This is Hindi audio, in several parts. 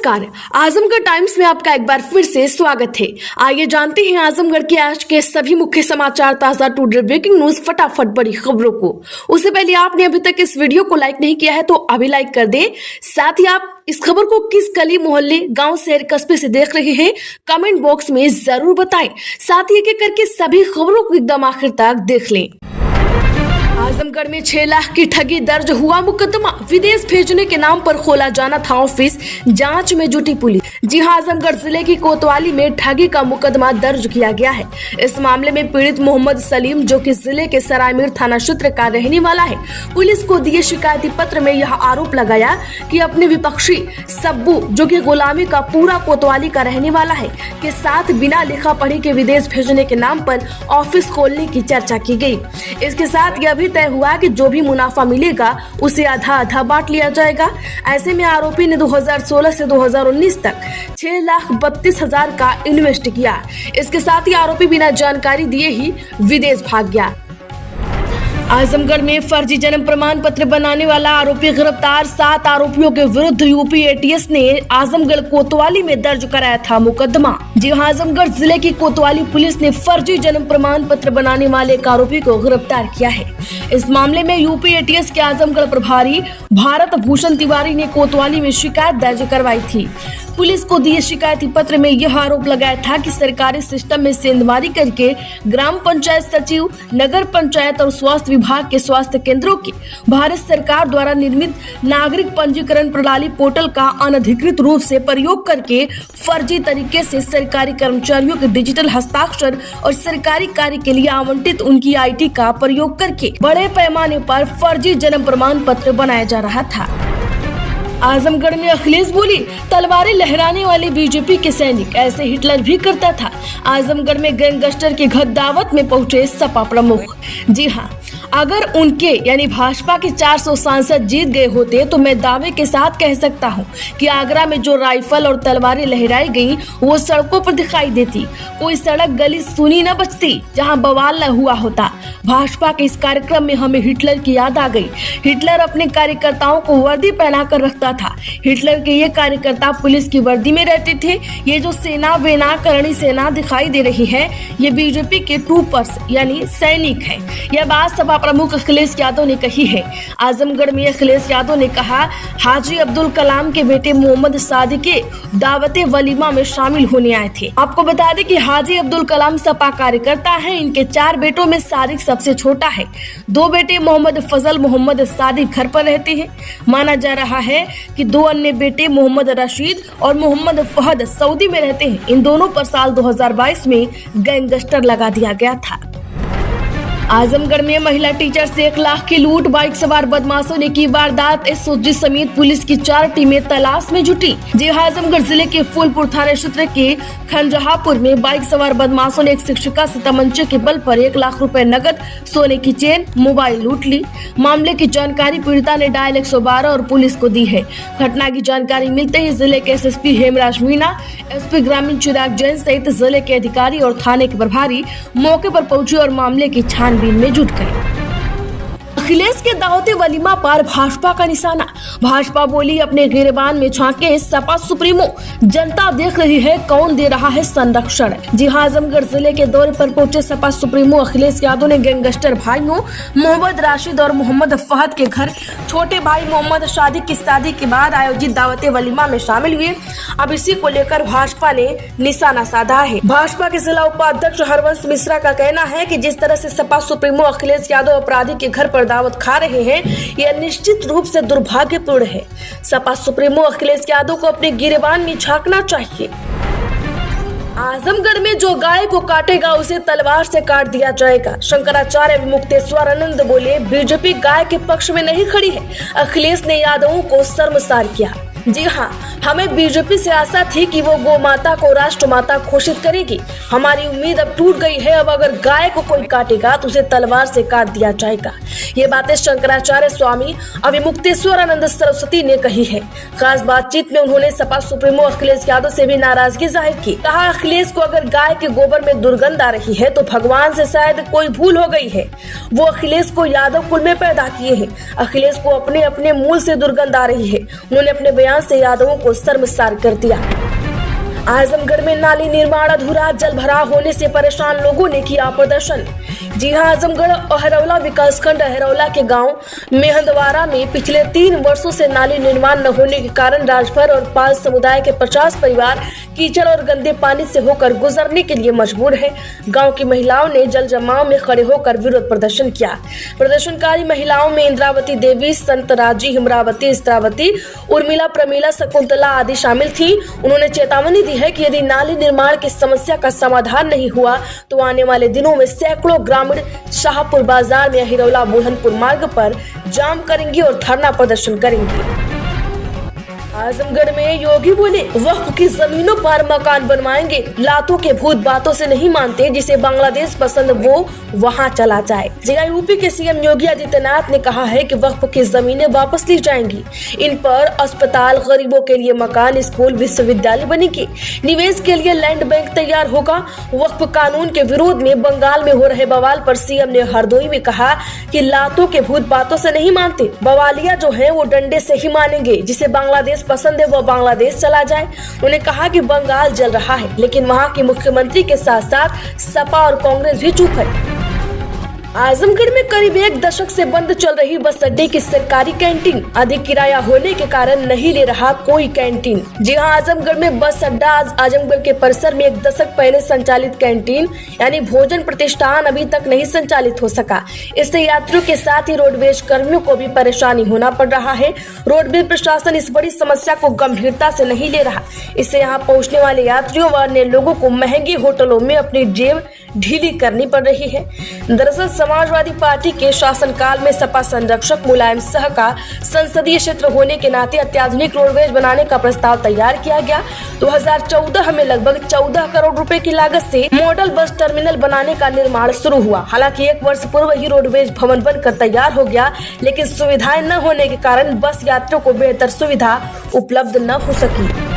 नमस्कार, आजमगढ़ टाइम्स में आपका एक बार फिर से स्वागत है। आइए जानते हैं आजमगढ़ के आज के सभी मुख्य समाचार, ताजा टुडे ब्रेकिंग न्यूज, फटाफट बड़ी खबरों को। उससे पहले आपने अभी तक इस वीडियो को लाइक नहीं किया है तो अभी लाइक कर दें। साथ ही आप इस खबर को किस गली, मोहल्ले, गांव, शहर, कस्बे से देख रहे हैं कमेंट बॉक्स में जरूर बताएं। साथ ही एक एक करके सभी खबरों को एकदम आखिर तक देख लें। आजमगढ़ में 6 लाख की ठगी दर्ज हुआ मुकदमा, विदेश भेजने के नाम पर खोला जाना था ऑफिस, जांच में जुटी पुलिस। जी हां, आजमगढ़ जिले की कोतवाली में ठगी का मुकदमा दर्ज किया गया है। इस मामले में पीड़ित मोहम्मद सलीम, जो कि जिले के सरायमीर थाना क्षेत्र का रहने वाला है, पुलिस को दिए शिकायती पत्र में यह आरोप लगाया कि अपने विपक्षी सब्बू, जो कि गुलामी का पूरा कोतवाली का रहने वाला है, के साथ बिना लिखा पढ़ी के विदेश भेजने के नाम पर ऑफिस खोलने की चर्चा की गई। इसके साथ यह भी तय हुआ कि जो भी मुनाफा मिलेगा उसे आधा आधा बांट लिया जाएगा। ऐसे में आरोपी ने 2016 से 2019 तक 6,32,000 का इन्वेस्ट किया। इसके साथ ही आरोपी बिना जानकारी दिए ही विदेश भाग गया। आजमगढ़ में फर्जी जन्म प्रमाण पत्र बनाने वाला आरोपी गिरफ्तार, 7 आरोपियों के विरुद्ध यूपी एटीएस ने आजमगढ़ कोतवाली में दर्ज कराया था मुकदमा। जी हां, आजमगढ़ जिले की कोतवाली पुलिस ने फर्जी जन्म प्रमाण पत्र बनाने वाले एक आरोपी को गिरफ्तार किया है। इस मामले में यूपी एटीएस के आजमगढ़ प्रभारी भारत भूषण तिवारी ने कोतवाली में शिकायत दर्ज करवाई थी। पुलिस को दिए शिकायती पत्र में यह आरोप लगाया था कि सरकारी सिस्टम में सेंधमारी करके ग्राम पंचायत सचिव, नगर पंचायत और स्वास्थ्य विभाग के स्वास्थ्य केंद्रों की भारत सरकार द्वारा निर्मित नागरिक पंजीकरण प्रणाली पोर्टल का अनधिकृत रूप से प्रयोग करके फर्जी तरीके से सरकारी कर्मचारियों के डिजिटल हस्ताक्षर और सरकारी कार्य के लिए आवंटित उनकी आईडी का प्रयोग करके बड़े पैमाने पर फर्जी जन्म प्रमाण पत्र बनाया जा रहा था। आजमगढ़ में अखिलेश बोली, तलवारें लहराने वाले बीजेपी के सैनिक, ऐसे हिटलर भी करता था। आजमगढ़ में गैंगस्टर के घर दावत में पहुंचे सपा प्रमुख। जी हां, अगर उनके यानी भाजपा के 400 सांसद जीत गए होते तो मैं दावे के साथ कह सकता हूं कि आगरा में जो राइफल और तलवारें लहराई गई वो सड़कों पर दिखाई देती। कोई सड़क गली सुनी न बचती जहां बवाल न हुआ होता। भाजपा के इस कार्यक्रम में हमें हिटलर की याद आ गई। हिटलर अपने कार्यकर्ताओं को वर्दी पहनाकर रखता था। हिटलर के ये कार्यकर्ता पुलिस की वर्दी में रहते थे। ये जो सेना वेना करणी सेना दिखाई दे रही है, ये बीजेपी के ट्रूपर्स यानी सैनिक है। यह बात सपा प्रमुख अखिलेश यादव ने कही है। आजमगढ़ में अखिलेश यादव ने कहा, हाजी अब्दुल कलाम के बेटे मोहम्मद सादिक के दावते वलीमा में शामिल होने आए थे। आपको बता दें कि हाजी अब्दुल कलाम सपा कार्यकर्ता हैं। इनके 4 बेटों में सादिक सबसे छोटा है। 2 बेटे मोहम्मद फजल, मोहम्मद सादिक घर पर रहते हैं। माना जा रहा है कि 2 अन्य बेटे मोहम्मद रशीद और मोहम्मद फहद सऊदी में रहते हैं। इन दोनों पर साल 2022 में गैंगस्टर लगा दिया गया था। आजमगढ़ में महिला टीचर से 1 लाख की लूट, बाइक सवार बदमाशों ने की वारदात। एसओजी समेत पुलिस की 4 टीमें तलाश में जुटी। जी हां, आजमगढ़ जिले के फूलपुर थाना क्षेत्र के खंजहापुर में बाइक सवार बदमाशों ने एक शिक्षिका से तमंचे के बल पर 1 लाख रुपए नकद, सोने की चेन, मोबाइल लूट ली। मामले की जानकारी पीड़िता ने डायल 112 और पुलिस को दी है। घटना की जानकारी मिलते ही जिले के एसएसपी हेमराज मीणा, एसपी ग्रामीण चिराग जैन सहित जिले के अधिकारी और थाने के प्रभारी मौके पर पहुंचे और मामले की छानबीन में जुट गए। अखिलेश के दावते वलीमा पर भाजपा का निशाना। भाजपा बोली, अपने गिरबान में झांके सपा सुप्रीमो, जनता देख रही है कौन दे रहा है संरक्षण। जी हां, आजमगढ़ जिले के दौरे पर पहुंचे सपा सुप्रीमो अखिलेश यादव ने गैंगस्टर भाइयों मोहम्मद राशिद और मोहम्मद फहद के घर छोटे भाई मोहम्मद सादिक की शादी के बाद आयोजित दावते वलीमा में शामिल हुए। अब इसी को लेकर भाजपा ने निशाना साधा है। भाजपा के जिला उपाध्यक्ष हरवंश मिश्रा का कहना है कि जिस तरह से सपा सुप्रीमो अखिलेश यादव अपराधी के घर पर दावत खा रहे हैं, यह निश्चित रूप से दुर्भाग्यपूर्ण है। सपा सुप्रीमो अखिलेश यादव को अपने गिरेबान में झांकना चाहिए। आजमगढ़ में जो गाय को काटेगा उसे तलवार से काट दिया जाएगा। शंकराचार्य मुक्तेश्वरानंद बोले, बीजेपी गाय के पक्ष में नहीं खड़ी है। अखिलेश ने यादवों को शर्मसार किया। जी हाँ, हमें बीजेपी से आशा थी कि वो गौ माता को राष्ट्र माता घोषित करेगी। हमारी उम्मीद अब टूट गई है। अब अगर गाय को कोई काटेगा तो उसे तलवार से काट दिया जाएगा। ये बातें शंकराचार्य स्वामी अभिमुक्तेश्वरानंद सरस्वती ने कही है। खास बातचीत में उन्होंने सपा सुप्रीमो अखिलेश यादव से भी नाराजगी जाहिर की। कहा, अखिलेश को अगर गाय के गोबर में दुर्गंध आ रही है तो भगवान से शायद कोई भूल हो गई है। वो अखिलेश को यादव कुल में पैदा किए हैं। अखिलेश को अपने अपने मूल से दुर्गंध आ रही है। उन्होंने अपने बयान बयान से यादवों को शर्मसार कर दिया। आजमगढ़ में नाली निर्माण अधूरा, जल भराव होने से परेशान लोगों ने किया प्रदर्शन। जी हां, आजमगढ़ अहरौला विकासखंड अहरौला के गांव मेहंदवारा में पिछले 3 वर्षों से नाली निर्माण न होने के कारण राजभर और पाल समुदाय के 50 परिवार कीचड़ और गंदे पानी से होकर गुजरने के लिए मजबूर है। गांव की महिलाओं ने जल जमाव में खड़े होकर विरोध प्रदर्शन किया। प्रदर्शनकारी महिलाओं में इंद्रावती देवी, संतराजी, हिमरावती, इस्त्रावती, उर्मिला, प्रमीला, शकुंतला आदि शामिल थी। उन्होंने चेतावनी दी है कि यदि नाली निर्माण की समस्या का समाधान नहीं हुआ तो आने वाले दिनों में सैकड़ों ग्रामीण शाहपुर बाजार में हिरौला बुरहानपुर मार्ग पर जाम करेंगे और धरना प्रदर्शन करेंगे। आजमगढ़ में योगी बोले, वक्फ की जमीनों पर मकान बनवाएंगे। लातों के भूत बातों से नहीं मानते, जिसे बांग्लादेश पसंद वो वहां चला जाए। यूपी के सीएम योगी आदित्यनाथ ने कहा है कि वक्फ की जमीनें वापस ली जाएंगी। इन पर अस्पताल, गरीबों के लिए मकान, स्कूल, विश्वविद्यालय बनेंगे। निवेश के लिए लैंड बैंक तैयार होगा। वक्फ कानून के विरोध में बंगाल में हो रहे बवाल पर सीएम ने हरदोई में कहा कि लातों के भूत बातों से नहीं मानते। बवालिया जो है वो डंडे से ही मानेंगे। जिसे बांग्लादेश पसंद है वो बांग्लादेश चला जाए। उन्होंने कहा कि बंगाल जल रहा है, लेकिन वहां के मुख्यमंत्री के साथ साथ सपा और कांग्रेस भी चुप है। आजमगढ़ में करीब 1 दशक से बंद चल रही बस अड्डे की सरकारी कैंटीन अधिक किराया होने के कारण नहीं ले रहा कोई कैंटीन। जी हां, आजमगढ़ में बस अड्डा आजमगढ़ के परिसर में 1 दशक पहले संचालित कैंटीन यानी भोजन प्रतिष्ठान अभी तक नहीं संचालित हो सका। इससे यात्रियों के साथ ही रोडवेज कर्मियों को भी परेशानी होना पड़ रहा है। रोडवेज प्रशासन इस बड़ी समस्या को गंभीरता से नहीं ले रहा। इससे यहाँ पहुँचने वाले यात्रियों व अन्य लोगों को महंगे होटलों में अपनी जेब ढीली करनी पड़ रही है। दरअसल समाजवादी पार्टी के शासनकाल में सपा संरक्षक मुलायम शाह का संसदीय क्षेत्र होने के नाते अत्याधुनिक रोडवेज बनाने का प्रस्ताव तैयार किया गया। 2014 में लगभग 14 करोड़ रुपए की लागत से मॉडल बस टर्मिनल बनाने का निर्माण शुरू हुआ। हालांकि 1 वर्ष पूर्व ही रोडवेज भवन बनकर तैयार हो गया, लेकिन सुविधाएं न होने के कारण बस यात्रियों को बेहतर सुविधा उपलब्ध न हो सकी।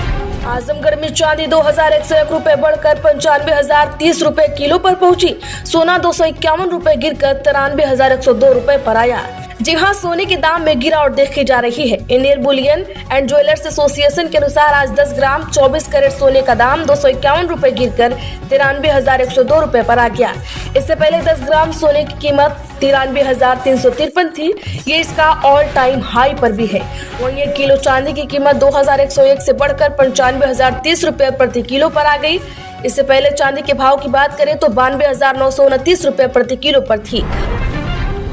आजमगढ़ में चांदी 2101 रुपए बढ़कर 95,030 रुपए किलो पर पहुंची। सोना 251 रुपए गिरकर 93,102 रुपए पर आया। जी हां, सोने के दाम में गिरावट देखी जा रही है। Indian Boolean and jewellers association के अनुसार आज 10 ग्राम 24 कैरेट सोने का दाम 251 रुपए गिरकर 93,102 रुपए पर आ गया। इससे पहले 10 ग्राम सोने की कीमत 93,353 थी। ये इसका ऑल टाइम हाई पर भी है। वहीं 1 किलो चांदी की कीमत 2,101 से बढ़कर 95,030 रुपए प्रति किलो पर आ गई। इससे पहले चांदी के भाव की बात करें तो 92,929 रुपए प्रति किलो पर थी।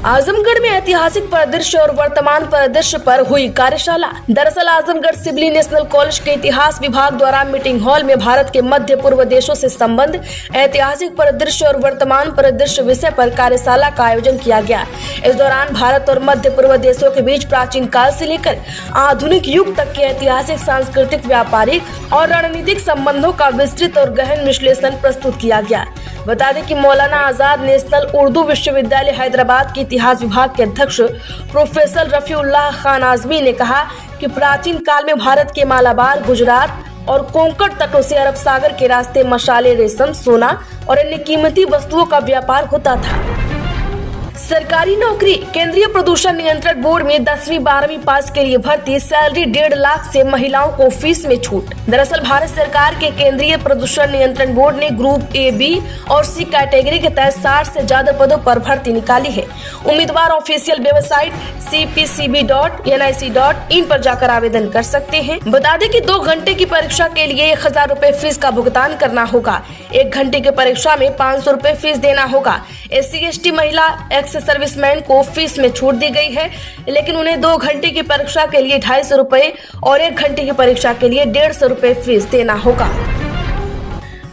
आजमगढ़ में ऐतिहासिक परिदृश्य और वर्तमान परिदृश्य पर हुई कार्यशाला। दरअसल आजमगढ़ सिविल नेशनल कॉलेज के इतिहास विभाग द्वारा मीटिंग हॉल में भारत के मध्य पूर्व देशों से संबंध, ऐतिहासिक परिदृश्य और वर्तमान परिदृश्य विषय पर कार्यशाला का आयोजन किया गया। इस दौरान भारत और मध्य पूर्व देशों के बीच प्राचीन काल से लेकर आधुनिक युग तक के ऐतिहासिक, सांस्कृतिक, व्यापारिक और रणनीतिक संबंधों का विस्तृत और गहन विश्लेषण प्रस्तुत किया गया। बता दें कि मौलाना आजाद नेशनल उर्दू विश्वविद्यालय हैदराबाद के इतिहास विभाग के अध्यक्ष प्रोफेसर रफीउल्लाह खान आजमी ने कहा कि प्राचीन काल में भारत के मालाबार, गुजरात और कोंकण तटों से अरब सागर के रास्ते मशाले, रेशम, सोना और अन्य कीमती वस्तुओं का व्यापार होता था। सरकारी नौकरी। केंद्रीय प्रदूषण नियंत्रण बोर्ड में 10वीं 12वीं पास के लिए भर्ती, सैलरी 1.5 लाख से महिलाओं को फीस में छूट। दरअसल भारत सरकार के केंद्रीय प्रदूषण नियंत्रण बोर्ड ने ग्रुप ए, बी और सी कैटेगरी के तहत 60 से ज्यादा पदों पर भर्ती निकाली है। उम्मीदवार ऑफिशियल वेबसाइट cpcb.nic.in पर जाकर आवेदन कर सकते हैं। बता दें कि 2 घंटे की परीक्षा के लिए 1,000 रुपए फीस का भुगतान करना होगा। 1 घंटे की परीक्षा में 500 रुपए फीस देना होगा। SC/ST महिला, एक्स सर्विसमैन को फीस में छूट दी गई है, लेकिन उन्हें 2 घंटे की परीक्षा के लिए 250 रुपए और 1 घंटे की परीक्षा के लिए 150 रुपए फीस देना होगा।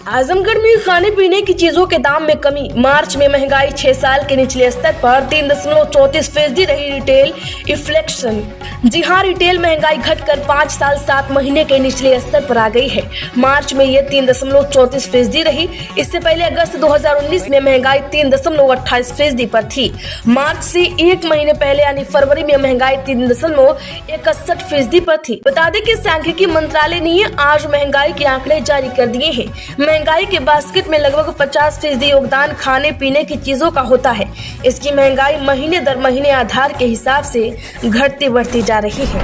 आजमगढ़ में खाने पीने की चीजों के दाम में कमी। मार्च में महंगाई 6 साल के निचले स्तर पर 3.34% रही। Retail inflation. जी हां, रिटेल महंगाई घटकर 5 साल 7 महीने के निचले स्तर पर आ गई है। मार्च में ये 3.34% रही। इससे पहले अगस्त 2019 में महंगाई 3.28% पर थी। मार्च से 1 महीने पहले यानी फरवरी में महंगाई 3.61% पर थी। बता दें कि सांख्यिकी मंत्रालय ने आज महंगाई के आंकड़े जारी कर दिए हैं। महंगाई के बास्केट में लगभग 50% योगदान खाने पीने की चीजों का होता है। इसकी महंगाई महीने दर महीने आधार के हिसाब से घटती बढ़ती जा रही है।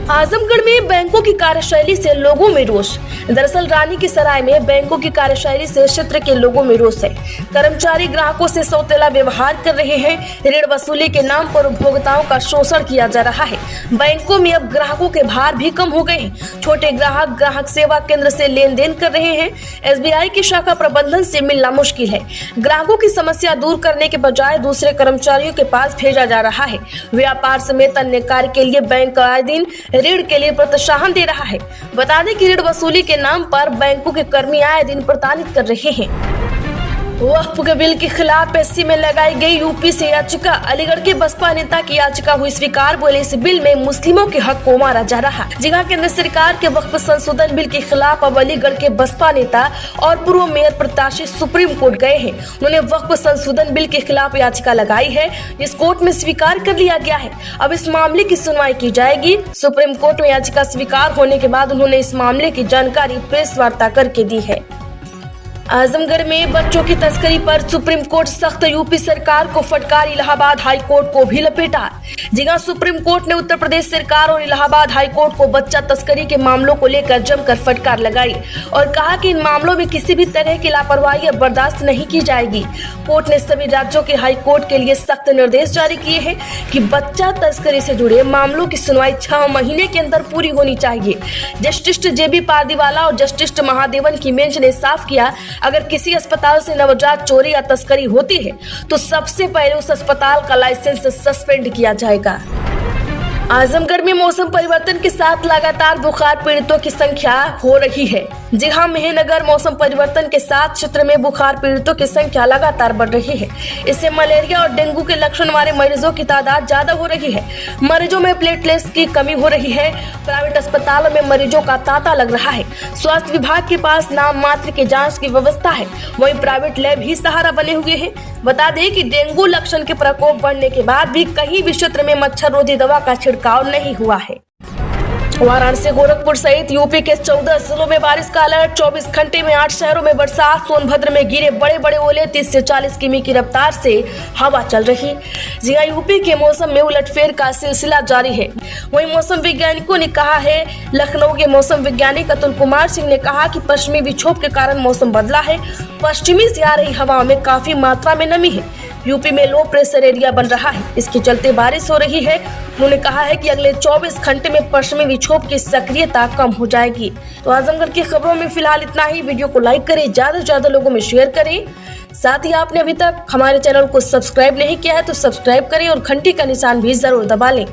आजमगढ़ में बैंकों की कार्यशैली से लोगों में रोष। दरअसल रानी की सराय में बैंकों की कार्यशैली से क्षेत्र के लोगों में रोष है। कर्मचारी ग्राहकों से सौतेला व्यवहार कर रहे हैं। ऋण वसूली के नाम पर उपभोक्ताओं का शोषण किया जा रहा है। बैंकों में अब ग्राहकों के भार भी कम हो गए हैं। छोटे ग्राहक सेवा केंद्र से लेन देन कर रहे हैं। SBI की शाखा प्रबंधन से मिलना मुश्किल है। ग्राहकों की समस्या दूर करने के बजाय दूसरे कर्मचारियों के पास भेजा जा रहा है। व्यापार समेत अन्य कार्य के लिए बैंक आए दिन ऋण के लिए प्रोत्साहन दे रहा है। बता दें कि ऋण वसूली के नाम पर बैंकों के कर्मी आए दिन प्रताड़ित कर रहे हैं। वक्फ के बिल के खिलाफ SC में लगाई गई यूपी से याचिका। अलीगढ़ के बसपा नेता की याचिका हुई स्वीकार। बोले इस बिल में मुस्लिमों के हक को मारा जा रहा है। जहां केंद्र सरकार के वक्फ संशोधन बिल के खिलाफ अब अलीगढ़ के बसपा नेता और पूर्व मेयर प्रत्याशी सुप्रीम कोर्ट गए हैं। उन्होंने वक्फ संशोधन बिल के खिलाफ याचिका लगाई है, जिस कोर्ट में स्वीकार कर लिया गया है। अब इस मामले की सुनवाई की जाएगी। सुप्रीम कोर्ट में याचिका स्वीकार होने के बाद उन्होंने इस मामले की जानकारी प्रेस वार्ता करके दी है। आजमगढ़ में बच्चों की तस्करी पर सुप्रीम कोर्ट सख्त। यूपी सरकार को फटकार। इलाहाबाद हाई कोर्ट को भी लपेटा। जहां सुप्रीम कोर्ट ने उत्तर प्रदेश सरकार और इलाहाबाद हाई कोर्ट को बच्चा तस्करी के मामलों को लेकर जमकर फटकार लगाई और कहा कि इन मामलों में किसी भी तरह की लापरवाही बर्दाश्त नहीं की जाएगी। कोर्ट ने सभी राज्यों के हाई कोर्ट के लिए सख्त निर्देश जारी किए हैं कि बच्चा तस्करी से जुड़े मामलों की सुनवाई 6 महीने के अंदर पूरी होनी चाहिए। जस्टिस JB पारदीवाला और जस्टिस महादेवन की बेंच ने साफ किया, अगर किसी अस्पताल से नवजात चोरी या तस्करी होती है तो सबसे पहले उस अस्पताल का लाइसेंस सस्पेंड किया जाएगा। आजमगढ़ में मौसम परिवर्तन के साथ लगातार बुखार पीड़ितों की संख्या हो रही है। जी हां, मेहनगर मौसम परिवर्तन के साथ क्षेत्र में बुखार पीड़ितों की संख्या लगातार बढ़ रही है। इससे मलेरिया और डेंगू के लक्षण वाले मरीजों की तादाद ज्यादा हो रही है। मरीजों में प्लेटलेट्स की कमी हो रही है। प्राइवेट अस्पतालों में मरीजों का तांता लग रहा है। स्वास्थ्य विभाग के पास नाम मात्र की जाँच की व्यवस्था है, वहीं प्राइवेट लैब ही सहारा बने हुए हैं। बता दें कि डेंगू लक्षण के प्रकोप बढ़ने के बाद भी कहीं भी क्षेत्र में मच्छर रोधी दवा का छिड़काव नहीं हुआ है। वाराणसी, गोरखपुर सहित यूपी के 14 जिलों में बारिश का अलर्ट। 24 घंटे में 8 शहरों में बरसात। सोनभद्र में गिरे बड़े बड़े ओले। 30 से 40 किमी की रफ्तार से हवा चल रही। जिया यूपी के मौसम में उलटफेर का सिलसिला जारी है। वहीं मौसम वैज्ञानिकों ने कहा है। लखनऊ के मौसम वैज्ञानिक अतुल कुमार सिंह ने कहा कि पश्चिमी विक्षोभ के कारण मौसम बदला है। पश्चिमी से आ रही हवा में काफी मात्रा में नमी है। यूपी में लो प्रेशर एरिया बन रहा है, इसके चलते बारिश हो रही है। उन्होंने कहा है कि अगले 24 घंटे में पश्चिमी विक्षोभ की सक्रियता कम हो जाएगी। तो आजमगढ़ की खबरों में फिलहाल इतना ही। वीडियो को लाइक करें, ज्यादा से ज्यादा लोगों में शेयर करें। साथ ही आपने अभी तक हमारे चैनल को सब्सक्राइब नहीं किया है तो सब्सक्राइब करें और घंटी का निशान भी जरूर दबा लें।